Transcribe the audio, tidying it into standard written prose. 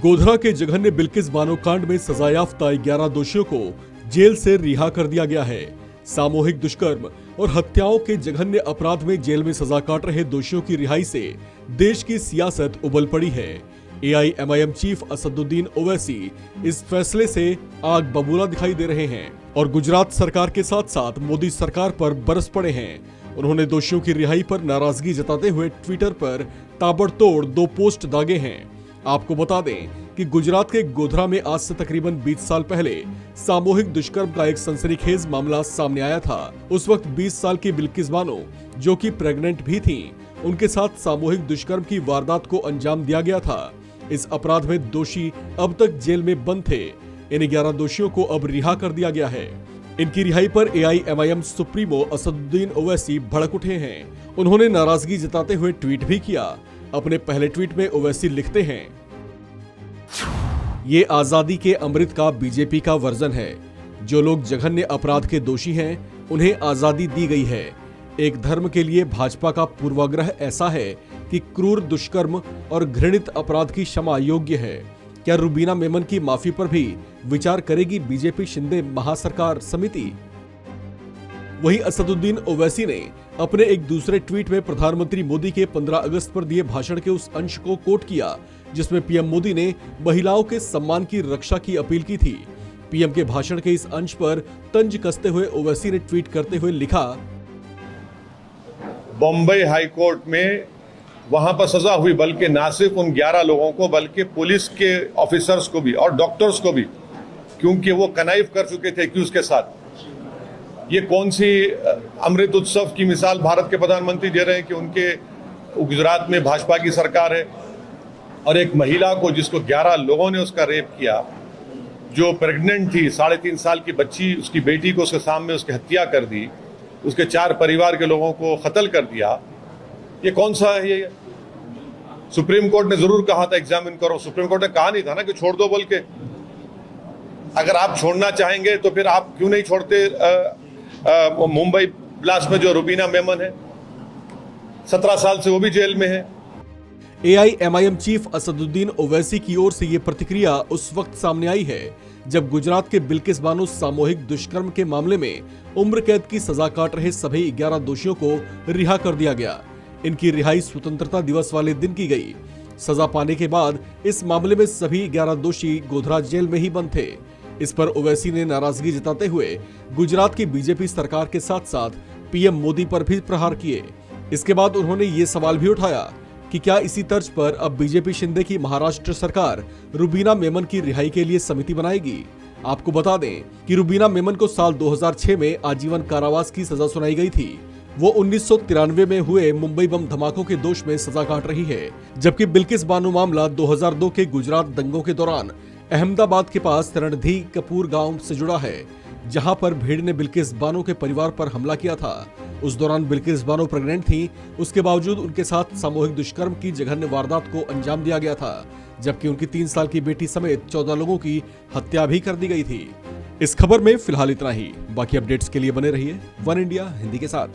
गोधरा के जघन्य बिल्किस बानो कांड में सजायाफ्ता 11 दोषियों को जेल से रिहा कर दिया गया है। सामूहिक दुष्कर्म और हत्याओं के जघन्य अपराध में जेल में सजा काट रहे दोषियों की रिहाई से देश की सियासत उबल पड़ी है। एआईएमआईएम चीफ असदुद्दीन ओवैसी इस फैसले से आग बबूला दिखाई दे रहे हैं और गुजरात सरकार के साथ साथ मोदी सरकार पर बरस पड़े हैं। उन्होंने दोषियों की रिहाई पर नाराजगी जताते हुए ट्विटर पर ताबड़तोड़ 2 पोस्ट दागे हैं। आपको बता दें कि गुजरात के गोधरा में आज से तकरीबन 20 साल पहले सामूहिक दुष्कर्म का एक सनसनीखेज मामला सामने आया था। उस वक्त 20 साल की बिल्किस बानो, जो कि प्रेग्नेंट भी थीं, उनके साथ सामूहिक दुष्कर्म की वारदात को अंजाम दिया गया था। इस अपराध में दोषी अब तक जेल में बंद थे। इन 11 दोषियों को अब रिहा कर दिया गया है। इनकी रिहाई पर एआईएमआईएम सुप्रीमो असदुद्दीन ओवैसी भड़क उठे हैं। उन्होंने नाराजगी जताते हुए ट्वीट भी किया। अपने पहले ट्वीट में ओवैसी लिखते हैं, ये आजादी के अमृत का बीजेपी का वर्जन है। जो लोग जघन्य अपराध के दोषी हैं, उन्हें आजादी दी गई है। एक धर्म के लिए भाजपा का पूर्वाग्रह ऐसा है कि क्रूर दुष्कर्म और घृणित अपराध की क्षमा योग्य है। क्या रुबीना मेमन की माफी पर भी विचार करेगी बीजेपी शिंदे महासरकार समिति? वहीं असदुद्दीन ओवैसी ने अपने एक दूसरे ट्वीट में प्रधानमंत्री मोदी के 15 अगस्त पर दिए भाषण के उस अंश को कोट किया जिसमें पीएम मोदी ने महिलाओं के सम्मान की रक्षा की अपील की थी। पीएम के भाषण के इस अंश पर तंज कसते हुए ओवैसी ने ट्वीट करते हुए लिखा, बॉम्बे हाई कोर्ट में वहां पर सजा हुई, बल्कि ना सिर्फ उन 11 लोगों को बल्कि पुलिस के ऑफिसर्स को भी और डॉक्टर्स को भी, क्योंकि वो कनाइफ कर चुके थे एक्यूज के साथ। ये कौन सी अमृत उत्सव की मिसाल भारत के प्रधानमंत्री दे रहे हैं कि उनके गुजरात में भाजपा की सरकार है और एक महिला को, जिसको 11 लोगों ने उसका रेप किया, जो प्रेग्नेंट थी, 3.5 साल की बच्ची, उसकी बेटी को उसके सामने उसकी हत्या कर दी, उसके 4 परिवार के लोगों को कत्ल कर दिया। ये कौन सा है? ये सुप्रीम कोर्ट ने जरूर कहा था एग्जामिन करो। सुप्रीम कोर्ट ने कहा नहीं था ना कि छोड़ दो बोल के। अगर आप छोड़ना चाहेंगे तो फिर आप क्यों नहीं छोड़ते मुंबई ब्लास्ट में जो रुबीना मेमन है, 17 साल से वो भी जेल में है। एआईएमआईएम चीफ असदुद्दीन ओवैसी की ओर से ये प्रतिक्रिया उस वक्त सामने आई है जब गुजरात के बिल्किस बानो सामूहिक दुष्कर्म के मामले में उम्र कैद की सजा काट रहे सभी 11 दोषियों को रिहा कर दिया गया। इनकी रिहाई स्वतंत्रता दिवस वाले दिन की गई। सजा पाने के बाद इस मामले में सभी 11 दोषी गोधरा जेल में ही बंद थे। इस पर ओवैसी ने नाराजगी जताते हुए गुजरात की बीजेपी सरकार के साथ साथ पीएम मोदी पर भी प्रहार किए। इसके बाद उन्होंने ये सवाल भी उठाया कि क्या इसी तर्ज पर अब बीजेपी शिंदे की महाराष्ट्र सरकार रुबीना मेमन की रिहाई के लिए समिति बनाएगी। आपको बता दें कि रुबीना मेमन को साल 2006 में आजीवन कारावास की सजा सुनाई गई थी। वो 1993 में हुए मुंबई बम धमाकों के दोष में सजा काट रही है, जबकि बिल्किस बानो मामला 2002 के गुजरात दंगों के दौरान अहमदाबाद के पास रणधीर कपूर गांव से जुड़ा है, जहां पर भीड़ ने बिल्किस बानो के परिवार पर हमला किया था। उस दौरान बिल्किस बानो प्रेग्नेंट थी। उसके बावजूद उनके साथ सामूहिक दुष्कर्म की जघन्य वारदात को अंजाम दिया गया था, जबकि उनकी 3 साल की बेटी समेत 14 लोगों की हत्या भी कर दी गई थी। इस खबर में फिलहाल इतना ही। बाकी अपडेट्स के लिए बने रहिए वन इंडिया हिंदी के साथ।